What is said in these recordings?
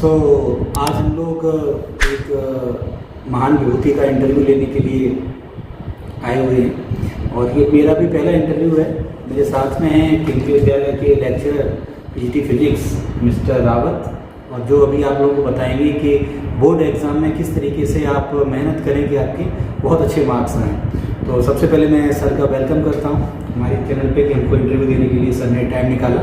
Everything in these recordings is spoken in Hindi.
आज हम लोग एक महान विभूति का इंटरव्यू लेने के लिए आए हुए हैं और ये मेरा भी पहला इंटरव्यू है। मेरे साथ में हैं केंद्रीय विद्यालय के lecturer PGT physics mister Rawat, और जो अभी आप लोगों को बताएंगे कि बोर्ड एग्ज़ाम में किस तरीके से आप मेहनत करेंगे आपके बहुत अच्छे मार्क्स आएँ। तो सबसे पहले मैं सर का वेलकम करता हूँ हमारे चैनल पे कि हमको इंटरव्यू देने के लिए सर ने टाइम निकाला।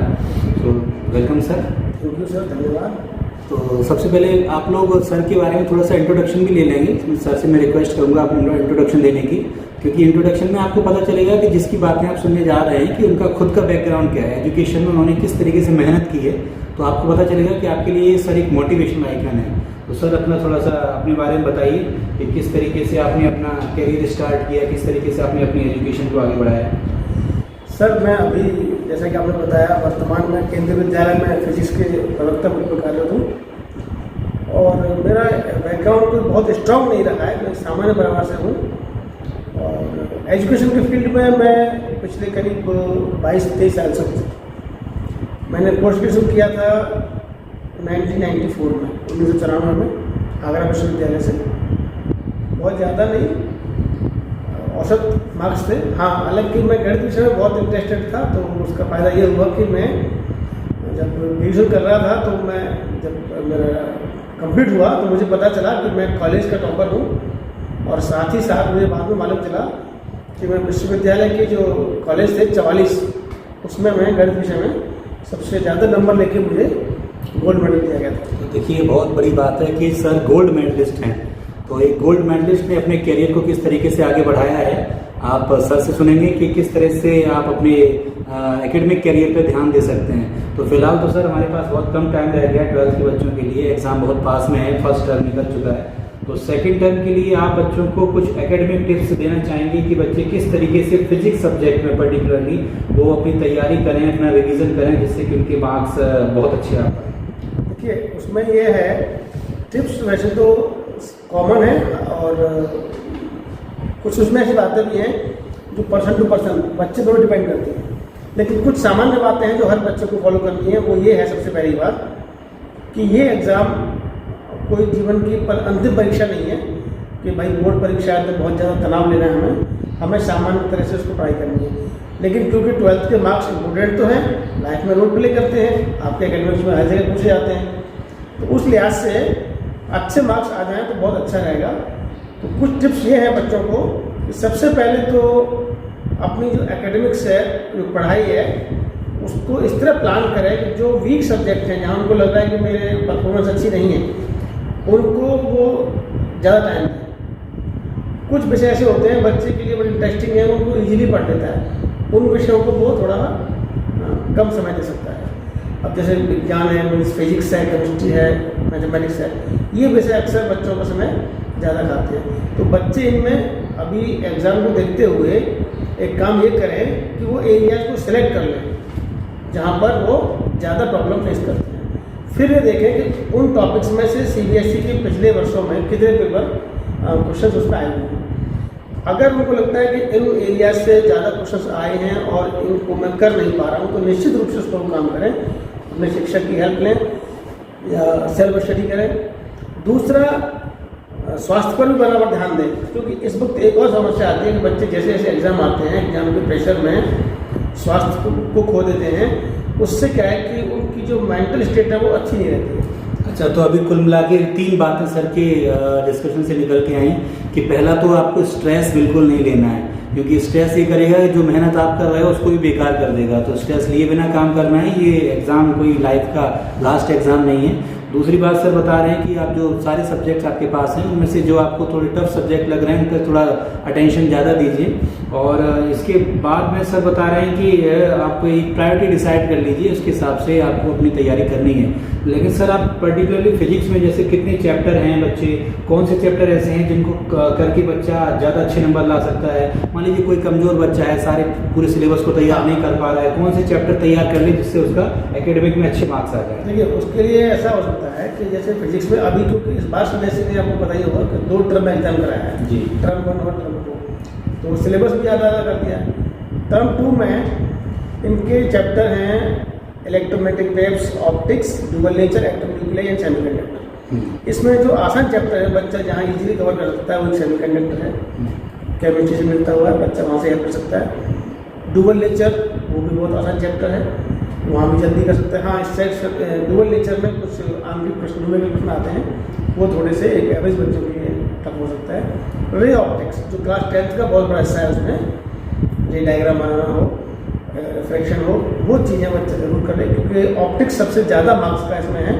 तो welcome sir. Thank you sir, धन्यवाद। तो सबसे पहले आप लोग सर के बारे में थोड़ा सा इंट्रोडक्शन भी ले लेंगे। सर से मैं रिक्वेस्ट करूंगा आप इंट्रोडक्शन देने की, क्योंकि इंट्रोडक्शन में आपको पता चलेगा कि जिसकी बातें आप सुनने जा रहे हैं कि उनका खुद का बैकग्राउंड क्या है, एजुकेशन में उन्होंने किस तरीके से मेहनत की है। तो आपको पता चलेगा कि आपके लिए सर एक मोटिवेशन आइकन है। तो सर अपना थोड़ा सा अपने बारे में बताइए कि किस तरीके से आपने अपना करियर स्टार्ट किया, किस तरीके से आपने अपनी एजुकेशन को आगे बढ़ाया। सर मैं अभी जैसा कि आपने बताया वर्तमान में केंद्रीय विद्यालय में फिजिक्स के प्रवक्ता पद पर कार्यरत हूँ और मेरा बैकग्राउंड कोई बहुत स्ट्रांग नहीं रहा है। मैं सामान्य परिवार से हूँ और एजुकेशन के फील्ड में मैं पिछले करीब 22-23 साल से हूँ। मैंने पोस्ट ग्रेजुएशन किया था 1994 में 1994 में आगरा विश्वविद्यालय से। बहुत ज़्यादा नहीं, औसत मार्क्स थे। हाँ, हालांकि मैं गणित विषय में बहुत इंटरेस्टेड था, तो उसका फ़ायदा ये हुआ कि मैं जब ग्रेजुएशन कर रहा था तो मैं जब मेरा कंप्लीट हुआ तो मुझे पता चला कि मैं कॉलेज का टॉपर हूँ। और साथ ही साथ मुझे बाद में मालूम चला कि मैं विश्वविद्यालय के जो कॉलेज थे 44 उसमें मैं गणित विषय में सबसे ज़्यादा नंबर लेके मुझे गोल्ड मेडल दिया गया था। तो देखिए बहुत बड़ी बात है कि सर गोल्ड मेडलिस्ट हैं। तो एक गोल्ड मेडलिस्ट ने अपने करियर को किस तरीके से आगे बढ़ाया है, आप सर से सुनेंगे कि किस तरह से आप अपने एकेडमिक करियर पे ध्यान दे सकते हैं। तो फिलहाल तो सर हमारे पास बहुत कम टाइम रह गया 12th के बच्चों के लिए। एग्ज़ाम बहुत पास में है, फर्स्ट टर्म निकल चुका है। तो सेकंड टर्म के लिए आप बच्चों को कुछ एकेडमिक टिप्स देना चाहेंगे कि बच्चे किस तरीके से फिजिक्स सब्जेक्ट में पर्टिकुलरली वो अपनी तैयारी करें, अपना रिविज़न करें, जिससे कि उनके मार्क्स बहुत अच्छे आ पाए। देखिए उसमें ये है, टिप्स वैसे तो कॉमन है और कुछ उसमें ऐसी बातें भी हैं जो पर्सन टू पर्सन बच्चे पर डिपेंड करती हैं, लेकिन कुछ सामान्य बातें हैं जो हर बच्चे को फॉलो करनी है। वो ये है सबसे पहली बात कि ये एग्ज़ाम कोई जीवन की अंतिम परीक्षा नहीं है कि भाई बोर्ड परीक्षा है तो बहुत ज़्यादा तनाव लेना है। हमें सामान्य तरह से उसको पढ़ाई करनी है, लेकिन क्योंकि 12th के मार्क्स इंपॉर्टेंट तो हैं, लाइफ में रोल प्ले करते हैं, आपके एकेडमिक्स में हर जगह पूछे जाते हैं, तो उस लिहाज से अच्छे मार्क्स आ जाएं तो बहुत अच्छा रहेगा। तो कुछ टिप्स ये हैं बच्चों को कि सबसे पहले तो अपनी जो एकेडमिक्स है, जो पढ़ाई है, उसको इस तरह प्लान करें कि जो वीक सब्जेक्ट हैं, जहाँ उनको लग रहा है कि मेरे परफॉर्मेंस अच्छी नहीं है, उनको वो ज़्यादा टाइम दें। कुछ विषय ऐसे होते हैं बच्चे के लिए बड़े इंटरेस्टिंग है, उनको ईजिली पढ़ लेता है, उन विषयों को वो थोड़ा कम समय दे सकता है। अब जैसे विज्ञान है, मीन्स फिजिक्स है, केमिस्ट्री है, मैथमेटिक्स है, ये विषय अक्सर बच्चों का समय ज़्यादा खाते हैं। तो बच्चे इनमें अभी एग्ज़ाम को देखते हुए एक काम ये करें कि वो एरियाज को सिलेक्ट कर लें जहाँ पर वो ज़्यादा प्रॉब्लम फेस करते हैं। फिर ये देखें कि उन टॉपिक्स में से CBSE के पिछले वर्षों में कितने पेपर क्वेश्चन उस पर आए हुए हैं। अगर उनको लगता है कि इन एरिया से ज़्यादा क्वेश्चन आए हैं और इनको मैं कर नहीं पा रहा हूँ, तो निश्चित रूप से उस पर काम करें, अपने शिक्षक की हेल्प लें या सेल्फ स्टडी करें। दूसरा, स्वास्थ्य पर भी बराबर ध्यान दें, क्योंकि इस वक्त एक और समस्या आती है कि बच्चे जैसे जैसे एग्ज़ाम आते हैं, एग्जाम के प्रेशर में स्वास्थ्य को खो देते हैं। उससे क्या है कि उनकी जो मेंटल स्टेट है वो अच्छी नहीं रहती है। अच्छा, तो अभी कुल मिला के 3 बातें सर के डिस्कशन से निकल के आई कि पहला तो आपको स्ट्रेस बिल्कुल नहीं लेना है, क्योंकि स्ट्रेस ये करेगा कि जो मेहनत आप कर रहे हो उसको भी बेकार कर देगा। तो स्ट्रेस लिए बिना काम करना है। ये एग्ज़ाम कोई लाइफ का लास्ट एग्ज़ाम नहीं है। दूसरी बात सर बता रहे हैं कि आप जो सारे सब्जेक्ट्स आपके पास हैं उनमें से जो आपको थोड़े टफ सब्जेक्ट लग रहे हैं उन पर थोड़ा अटेंशन ज़्यादा दीजिए। और इसके बाद में सर बता रहे हैं कि आप एक प्रायोरिटी डिसाइड कर लीजिए, उसके हिसाब से आपको अपनी तैयारी करनी है। लेकिन सर आप पर्टिकुलरली फिजिक्स में जैसे कितने चैप्टर हैं, बच्चे कौन से चैप्टर ऐसे हैं जिनको करके बच्चा ज़्यादा अच्छे नंबर ला सकता है। मान लीजिए कोई कमज़ोर बच्चा है, सारे पूरे सिलेबस को तैयार नहीं कर पा रहा है, कौन से चैप्टर तैयार कर ले जिससे उसका एकेडमिक में अच्छे मार्क्स आ जाए। देखिए उसके लिए ऐसा हो सकता है कि जैसे फिजिक्स में अभी क्योंकि इस बार CBSE ने आपको पता ही होगा कि 2 टर्म एग्जाम कराया है जी, टर्म 1 और टर्म 2, तो सिलेबस भी ज़्यादा कर दिया है। टर्म 2 में इनके चैप्टर हैं electromagnetic waves, optics, dual nature, atom, nuclear and semiconductor. इसमें जो आसान चैप्टर है बच्चा जहाँ इजीली कवर कर सकता है वो सेमीकंडक्टर है, केमिस्ट्री से मिलता हुआ है, बच्चा वहाँ से हेल्प कर सकता है। ड्यूअल नेचर वो भी बहुत आसान चैप्टर है, वहाँ भी जल्दी कर सकते हैं। हाँ, इस ड्यूअल नेचर में कुछ आंतरिक प्रश्न आते हैं, वो थोड़े से एक एवरेज बच्चों के लिए टफ हो सकता है। रे ऑप्टिक्स जो क्लास 10th का बहुत बड़ा हिस्सा है, उसमें रे डायग्राम बनाना हो, रिफ्रैक्शन हो, वो चीज़ें बच्चे जरूर करें, क्योंकि ऑप्टिक्स सबसे ज़्यादा मार्क्स का इसमें है,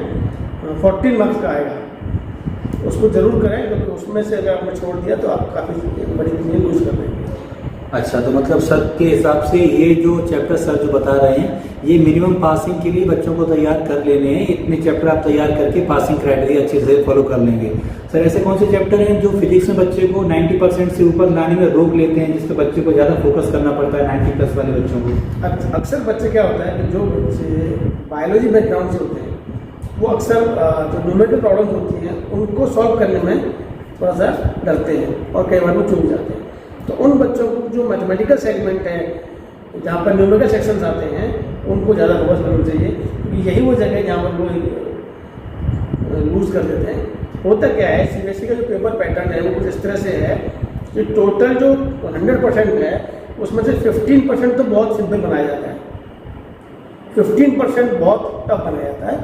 14 मार्क्स का आएगा। उसको जरूर करें, क्योंकि उसमें से अगर आपने छोड़ दिया तो आप काफ़ी बड़ी चीज़ें लूज कर लेंगे। अच्छा, तो मतलब सर के हिसाब से ये जो चैप्टर सर जो बता रहे हैं ये मिनिमम पासिंग के लिए बच्चों को तैयार कर लेने हैं। इतने चैप्टर आप तैयार करके पासिंग क्राइटेरिया अच्छे से फॉलो कर लेंगे। सर ऐसे कौन से चैप्टर हैं जो फिजिक्स में बच्चे को 90% से ऊपर लाने में रोक लेते हैं, जिस पर बच्चे को ज़्यादा फोकस करना पड़ता है 90+ वाले बच्चों को? अक्सर बच्चे क्या होता है कि जो बच्चे बायोलॉजी बैकग्राउंड से होते हैं वो अक्सर जो न्यूमेरिकल प्रॉब्लम्स होती हैं उनको सॉल्व करने में थोड़ा सा डरते हैं और कई बार वो चूक जाते हैं। तो उन बच्चों को जो मैथमेटिकल सेगमेंट है जहाँ पर न्यूमेरिकल सेक्शंस आते हैं उनको ज़्यादा फोकस करना चाहिए, क्योंकि यही वो जगह है जहाँ पर वो लूज कर देते हैं। होता क्या है, सीबीएसई का जो पेपर पैटर्न है वो कुछ इस तरह से है कि टोटल जो 100% है उसमें से 15% तो बहुत सिंपल बनाया जाता है, 15% बहुत टफ बनाया जाता है,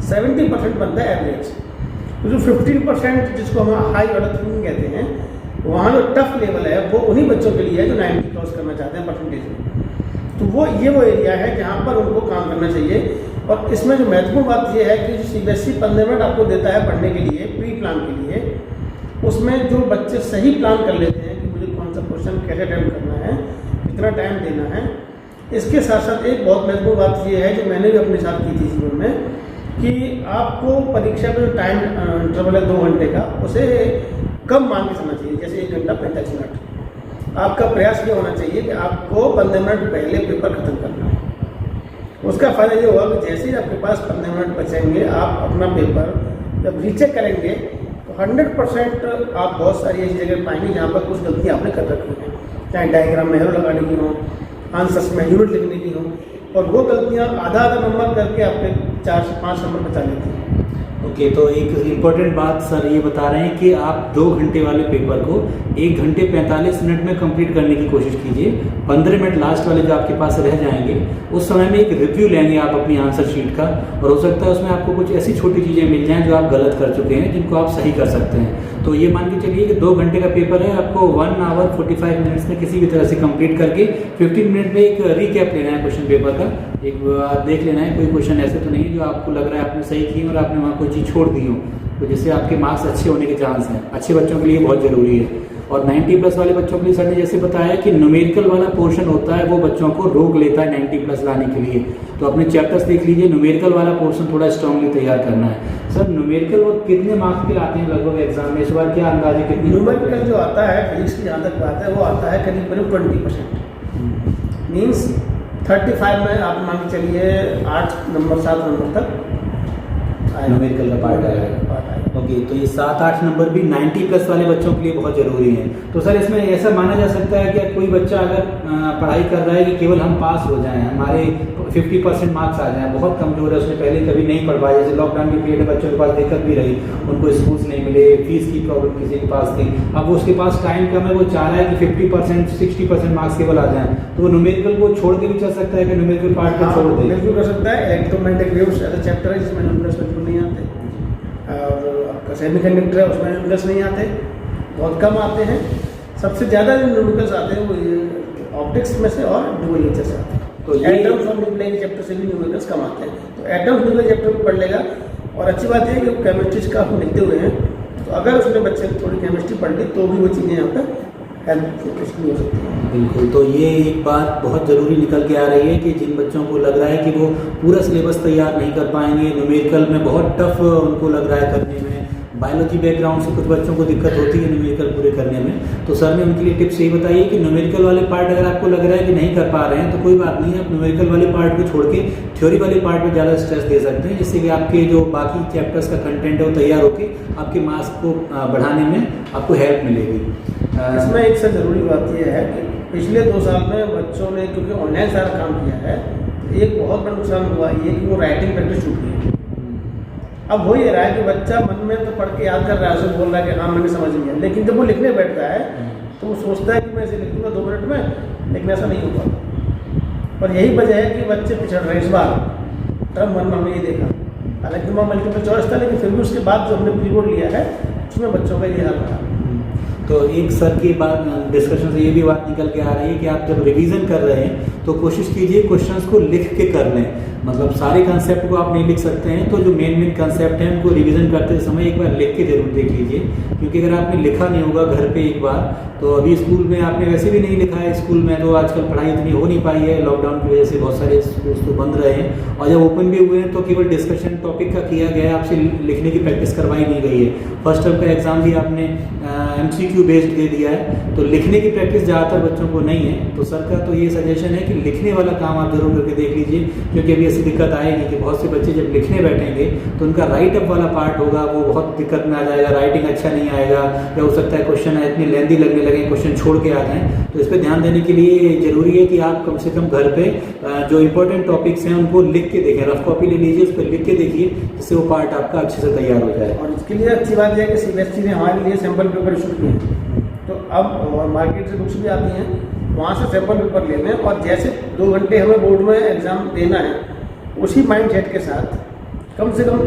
70% बनता है एवरेज। तो जो 15% जिसको हम हाई ऑर्डर थिंकिंग कहते हैं, वहाँ जो टफ लेवल है वो उन्हीं बच्चों के लिए है जो 90 क्रॉस करना चाहते हैं परसेंटेज में। तो वो एरिया है जहाँ पर उनको काम करना चाहिए। और इसमें जो महत्वपूर्ण बात ये है कि जो सीबीएसई 15 मिनट आपको देता है पढ़ने के लिए, प्री प्लान के लिए, उसमें जो बच्चे सही प्लान कर लेते हैं कि मुझे कौन सा क्वेश्चन कैसे अटेम्प्ट करना है, कितना टाइम देना है, इसके साथ साथ एक बहुत महत्वपूर्ण बात ये है जो मैंने भी अपने साथ की थी जीवन में, कि आपको परीक्षा में जो टाइम इंटरवल है 2 घंटे का, उसे कम मान के चलना चाहिए। जैसे 1 घंटा 45 मिनट, आपका प्रयास ये होना चाहिए कि आपको 15 मिनट पहले पेपर खत्म करना है। उसका फ़ायदा ये होगा कि जैसे ही आपके पास 15 मिनट बचेंगे, आप अपना पेपर जब रीचेक करेंगे तो 100% आप बहुत सारी ऐसी जगह पाएंगे जहाँ पर कुछ गलती आपने कर रखी है, चाहे डायग्राम में एरो लगाने की हो, आंसर्स में यूनिट लिखने की हो, और वो गलतियाँ आधा नंबर करके आपके 4 से 5 नंबर बचा लेती हैं। ओके, तो एक इम्पोर्टेंट बात सर ये बता रहे हैं कि आप 2 घंटे वाले पेपर को 1 घंटे 45 मिनट में कंप्लीट करने की कोशिश कीजिए। 15 मिनट लास्ट वाले जो आपके पास रह जाएंगे उस समय में एक रिव्यू लेंगे आप अपनी आंसर शीट का, और हो सकता है उसमें आपको कुछ ऐसी छोटी चीज़ें मिल जाएं जो आप गलत कर चुके हैं, जिनको आप सही कर सकते हैं। तो ये मान के चलिए कि 2 घंटे का पेपर है, आपको 1 आवर 45 मिनट्स में किसी भी तरह से कंप्लीट करके 15 मिनट में एक रिकैप लेना है क्वेश्चन पेपर का। एक देख लेना है कोई क्वेश्चन ऐसे तो नहीं जो आपको लग रहा है आपने सही की और आपने वहाँ कोई चीज़ छोड़ दी हो, तो जिससे आपके मार्क्स अच्छे होने के चांस हैं। अच्छे बच्चों के लिए बहुत ज़रूरी है। और 90+ वाले बच्चों के लिए सर ने जैसे बताया कि न्यूमेरिकल वाला पोर्शन होता है वो बच्चों को रोक लेता है 90+ लाने के लिए। तो अपने चैप्टर्स देख लीजिए, न्यूमेरिकल वाला पोर्शन थोड़ा स्ट्रांगली तैयार करना है। सर न्यूमेरिकल वो कितने मार्क्स के आते हैं लगभग एग्जाम में, इस बार क्या अंदाजे कितने? न्यूमेरिकल जो आता है फिजिक्स की जहाँ तक बात है वो आता है करीब 20%, मीन्स 35 में आप मान के चलिए 8 नंबर 7 नंबर तक न्यूमेरिकल का पार्ट आएगा। ओके, तो ये 7-8 नंबर भी 90+ वाले बच्चों के लिए बहुत ज़रूरी है। तो सर इसमें ऐसा माना जा सकता है कि कोई बच्चा अगर पढ़ाई कर रहा है कि केवल हम पास हो जाएं, हमारे 50% मार्क्स आ जाएं, बहुत कमज़ोर है, उसने पहले कभी नहीं पढ़ पाया, जैसे लॉकडाउन के पीरियड में बच्चों के पास दिक्कत भी रही, उनको स्कूल्स नहीं मिले, फीस की प्रॉब्लम किसी के पास थी, अब उसके पास टाइम कम है, वो चाह रहा है कि 50% 60% मार्क्स केवल आ जाएँ, तो वो न्यूमेरिकल को छोड़ के भी चल सकता है कि न्यूमेरिकल पार्ट को छोड़ दे? बिल्कुल कर सकता है। इलेक्ट्रोमैग्नेटिक वेव्स ऐसा चैप्टर है जिसमें न्यूमेरिकल्स बिल्कुल नहीं आते, और आपका सेमीकंडक्टर है उसमें न्यूमेरिकल्स नहीं आते, बहुत कम आते हैं। सबसे ज़्यादा जो न्यूमेरिकल्स आते हैं वो ऑप्टिक्स में से और ड्यूअल नेचर से आते हैं। तो एटम्स और न्यूक्लियर चैप्टर से भी न्यूमेरिकल्स कम आते हैं, तो एटम्स न्यूक्लियर चैप्टर को पढ़ लेगा। और अच्छी बात है कि केमिस्ट्री का हम लिखते हुए हैं, तो अगर उसने बच्चे थोड़ी केमिस्ट्री पढ़ ली तो भी वो चीज़ें यहाँ पर हेल्प हो सकती है। बिल्कुल, तो ये एक बात बहुत ज़रूरी निकल के आ रही है कि जिन बच्चों को लग रहा है कि वो पूरा सिलेबस तैयार नहीं कर पाएंगे, न्यूमेरिकल में बहुत टफ उनको लग रहा है करने में, बायोलॉजी बैकग्राउंड से कुछ बच्चों को दिक्कत होती है न्यूमेरिकल पूरे करने में, तो सर ने उनके लिए टिप्स यही बताई कि न्यूमेरिकल वाले पार्ट अगर आपको लग रहा है कि नहीं कर पा रहे हैं तो कोई बात नहीं है, आप न्यूमेरिकल वाले पार्ट को छोड़ के थ्योरी वाले पार्ट में ज़्यादा स्ट्रेस दे सकते हैं, जिससे कि आपके जो बाकी चैप्टर्स का कंटेंट है वो तैयार होकर आपके मार्क्स को बढ़ाने में आपको हेल्प मिलेगी। इसमें एक से ज़रूरी बात यह है कि पिछले 2 साल में बच्चों ने क्योंकि ऑनलाइन सारा काम किया है, एक बहुत बड़ा नुकसान हुआ ये कि वो राइटिंग प्रैक्टिस छूट गई। अब हो ये रहा है कि बच्चा मन में तो पढ़ के याद कर रहा है, उसे बोल रहा है कि हाँ मैंने समझ लिया, लेकिन जब वो लिखने बैठता है तो वो सोचता है कि मैं इसे लिख दूँगा 2 मिनट में, लेकिन ऐसा नहीं होगा। और यही वजह है कि बच्चे पिछड़ रहे इस बार। तब मन में हमने ये देखा, हालांकि वहाँ मल्टीपल चॉइस था, लेकिन फिर भी उसके बाद जो हमने प्री बोर्ड लिया है उसमें बच्चों का ये हाल रहा। तो एक सर की बात डिस्कशन से ये भी बात निकल के आ रही है कि आप जब रिवीजन कर रहे हैं तो कोशिश कीजिए क्वेश्चंस को लिख के कर लें। मतलब सारे कंसेप्ट को आप नहीं लिख सकते हैं, तो जो मेन कंसेप्ट हैं उनको रिवीजन करते समय एक बार लिख के जरूर देख लीजिए, क्योंकि अगर आपने लिखा नहीं होगा घर पे एक बार, तो अभी स्कूल में आपने वैसे भी नहीं लिखा है, स्कूल में तो आजकल पढ़ाई इतनी हो नहीं पाई है, लॉकडाउन की वजह से बहुत सारे स्कूल तो बंद रहे हैं, और जब ओपन भी हुए हैं तो केवल डिस्कशन टॉपिक का किया गया है, आपसे लिखने की प्रैक्टिस करवाई नहीं गई है। फर्स्ट टर्म का एग्जाम भी आपने MCQ बेस्ड दे दिया है, तो लिखने की प्रैक्टिस ज़्यादातर बच्चों को नहीं है। तो सर का तो ये सजेशन है कि लिखने वाला काम आप जरूर करके देख लीजिए, क्योंकि अभी ऐसी दिक्कत आएगी कि बहुत से बच्चे जब लिखने बैठेंगे तो उनका राइट अप वाला पार्ट होगा वो बहुत दिक्कत में आ जाएगा, राइटिंग अच्छा नहीं आएगा, या हो सकता है क्वेश्चन इतनी लेंदी लगने लगे, क्वेश्चन छोड़ के आ जाएं। तो इस पर ध्यान देने के लिए जरूरी है कि आप कम से कम घर पे जो इंपॉर्टेंट टॉपिक्स हैं उनको लिख के देखें, रफ कॉपी ले लीजिए, उस पर लिख के देखिए, जिससे वो पार्ट आपका अच्छे से तैयार हो जाए। और इसके लिए अच्छी बात यह है कि CBSE ने हमारे लिए सैम्पल पेपर इशू किए, तो अब मार्केट से बुक्स भी आती हैं, वहाँ से सैम्पल पेपर लेने, और जैसे 2 घंटे हमें बोर्ड में एग्ज़ाम देना है, उसी माइंड सेट के साथ कम से कम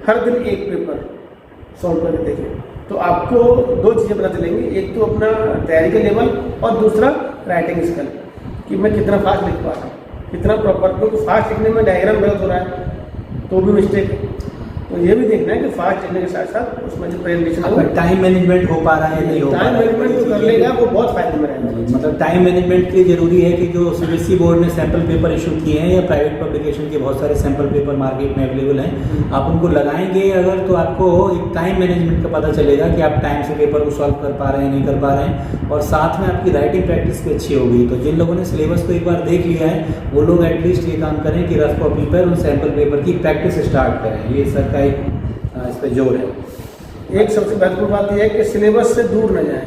हर दिन एक पेपर सॉल्व करके देखें, तो आपको 2 चीज़ें पता चलेंगी। एक तो अपना तैयारी का लेवल, और दूसरा राइटिंग स्किल, कि मैं कितना फास्ट लिख पा रहा हूँ, कितना प्रॉपर, क्योंकि फास्ट लिखने में डायग्राम गलत हो रहा है तो भी मिस्टेक है। तो ये भी देखना है कि फास्ट लिखने के साथ साथ उसमें जो प्रेजेंटेशन आपका टाइम मैनेजमेंट हो पा रहा है नहीं हो पा रहा है, टाइम मैनेजमेंट जो कर लेगा वो बहुत फायदे में रहेगा। मतलब टाइम मैनेजमेंट के लिए जरूरी है कि जो CBSE बोर्ड ने सैंपल पेपर इशू किए हैं या प्राइवेट पब्लिकेशन के बहुत सारे सैंपल पेपर मार्केट में अवेलेबल हैं, आप उनको लगाएंगे अगर, तो आपको एक टाइम मैनेजमेंट का पता चलेगा कि आप टाइम से पेपर को सॉल्व कर पा रहे हैं नहीं कर पा रहे हैं, और साथ में आपकी राइटिंग प्रैक्टिस भी अच्छी होगी। तो जिन लोगों ने सिलेबस को एक बार देख लिया है वो लोग एटलीस्ट ये काम करें कि रफ कॉपी पर उन सैंपल पेपर की प्रैक्टिस स्टार्ट करें, ये सर का एक इस पर जोर है। एक सबसे महत्वपूर्ण बात यह है कि सिलेबस से दूर न जाएं।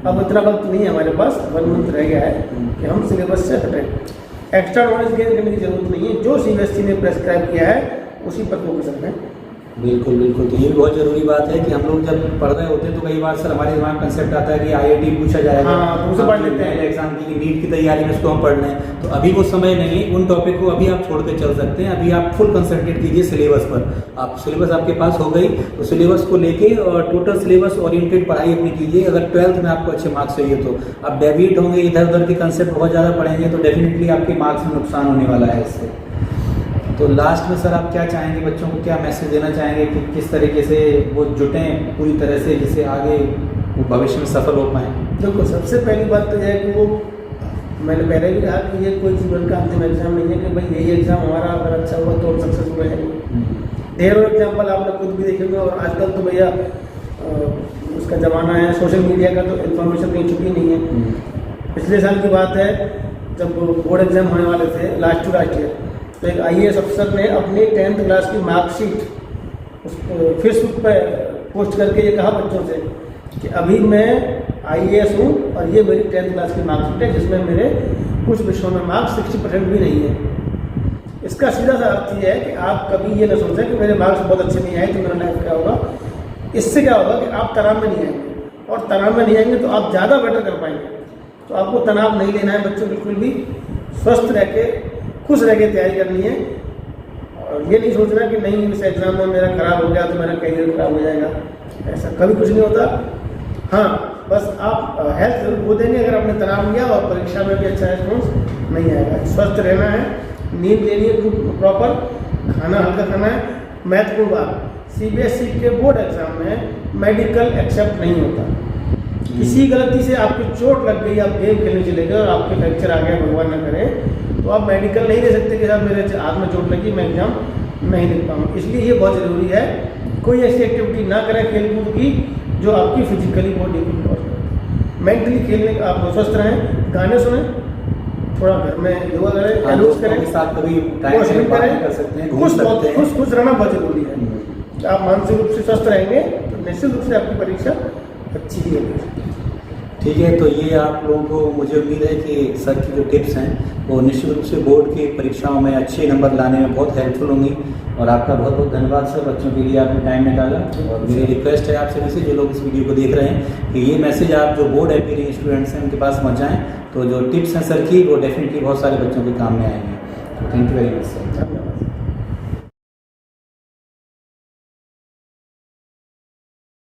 अब इतना वक्त नहीं है हमारे पास, 1 मंथ रह गया है कि हम सिलेबस से हटें। एक्स्ट्रा नॉलेज गेन करने की जरूरत नहीं है, जो CBSE ने प्रेस्क्राइब किया है उसी पर फोकस रखें। बिल्कुल बिल्कुल, तो ये भी बहुत जरूरी बात है कि हम लोग जब पढ़ रहे होते हैं तो कई बार सर हमारे दिमाग कंसेप्ट आता है कि IIT पूछा जाएगा, हाँ, तो उसे पढ़ लेते हैं एग्जाम की, नीट की तैयारी में उसको हम पढ़ लें, तो अभी वो समय नहीं है, उन टॉपिक को अभी आप छोड़ के चल सकते हैं। अभी आप फुल कंसंट्रेट कीजिए सिलेबस पर। आप सिलेबस आपके पास हो गई तो सिलेबस को लेके और टोटल सिलेबस ओरिएंटेड पढ़ाई अपनी कीजिए। अगर 12th में आपको अच्छे मार्क्स चाहिए तो आप डेविएट होंगे, इधर उधर के कंसेप्ट बहुत ज़्यादा पढ़ेंगे तो डेफिनेटली आपके मार्क्स में नुकसान होने वाला है इससे। तो लास्ट में सर आप क्या चाहेंगे, बच्चों को क्या मैसेज देना चाहेंगे कि किस तरीके से वो जुटें पूरी तरह से, जिससे आगे वो भविष्य में सफल हो पाएँ? देखो, सबसे पहली बात तो यह है कि वो, मैंने पहले भी कहा कि ये कोई जीवन का अंतिम एग्जाम नहीं है कि भाई यही एग्जाम हमारा अगर अच्छा हुआ तो हम सक्सेसफुल रहेंगे। ढेरों एग्जाम्पल आपने खुद भी देखेंगे, और आजकल तो भैया उसका ज़माना है सोशल मीडिया का, तो इन्फॉर्मेशन कहीं छुपी नहीं है। पिछले साल की बात है जब बोर्ड एग्जाम होने वाले थे लास्ट टू लास्ट ईयर, तो एक IAS अफसर ने अपनी 10th क्लास की मार्कशीट उस फेसबुक पर पोस्ट करके ये कहा बच्चों से कि अभी मैं IAS हूँ और ये मेरी 10th क्लास की मार्कशीट है, जिसमें मेरे कुछ विषयों में मार्क्स 60% भी नहीं है। इसका सीधा सा अर्थ ये है कि आप कभी ये ना सोचें कि मेरे मार्क्स बहुत अच्छे नहीं आए तो मेरा लाइफ क्या होगा। इससे क्या होगा कि आप तनाव में नहीं आएंगे, और तनाव में नहीं आएंगे तो आप ज़्यादा बेटर कर पाएंगे। तो आपको तनाव नहीं लेना है बच्चों, बिल्कुल भी स्वस्थ रह के खुश रह के तैयारी करनी है, और ये नहीं सोचना कि नहीं इस एग्ज़ाम में मेरा खराब हो गया तो मेरा करियर खराब हो जाएगा, ऐसा कभी कुछ नहीं होता। हाँ, बस आप हेल्थ जरूर खो देंगे अगर आपने तनाव लिया और परीक्षा में भी अच्छा रिस्पॉन्स नहीं आएगा। स्वस्थ रहना है, नींद लेनी है प्रॉपर, खाना हल्का खाना है। महत्वपूर्ण बात, CBSE के बोर्ड एग्जाम में मेडिकल एक्सेप्ट नहीं होता। किसी गलती से आपकी चोट लग गई, आप गेम खेलने चले गए और आपके फ्रैक्चर आ गया, भगवान न करे, तो आप मेडिकल नहीं ले सकते कि साहब मेरे हाथ में चोट लगी मैं एग्जाम नहीं लिख पाऊँ। इसलिए ये बहुत ज़रूरी है, कोई ऐसी एक्टिविटी ना करें खेल कूद की जो आपकी फिजिकली बॉडी को कॉज करे। मेंटली खेलने का आप स्वस्थ रहें, गाने सुने, थोड़ा घर में योगा करें, एलोस करें, वॉशिंग करें, खुश रहना बहुत जरूरी है। आप मानसिक रूप से स्वस्थ रहेंगे तो निश्चित रूप से आपकी परीक्षा अच्छी ही होगी। ठीक है, तो ये आप लोगों को, मुझे उम्मीद है कि सर की जो टिप्स हैं वो निश्चित रूप से बोर्ड की परीक्षाओं में अच्छे नंबर लाने में बहुत हेल्पफुल होंगी। और आपका बहुत बहुत धन्यवाद सर, बच्चों के लिए आपने टाइम निकाला। और मेरी रिक्वेस्ट है आप सभी से, जो लोग इस वीडियो को देख रहे हैं, कि ये मैसेज आप जो बोर्ड एपीयरिंग स्टूडेंट्स हैं उनके पास पहुँचाएँ, तो जो टिप्स हैं सर की वो डेफिनेटली बहुत सारे बच्चों के काम में आएंगे। तो thank you very much sir. धन्यवाद।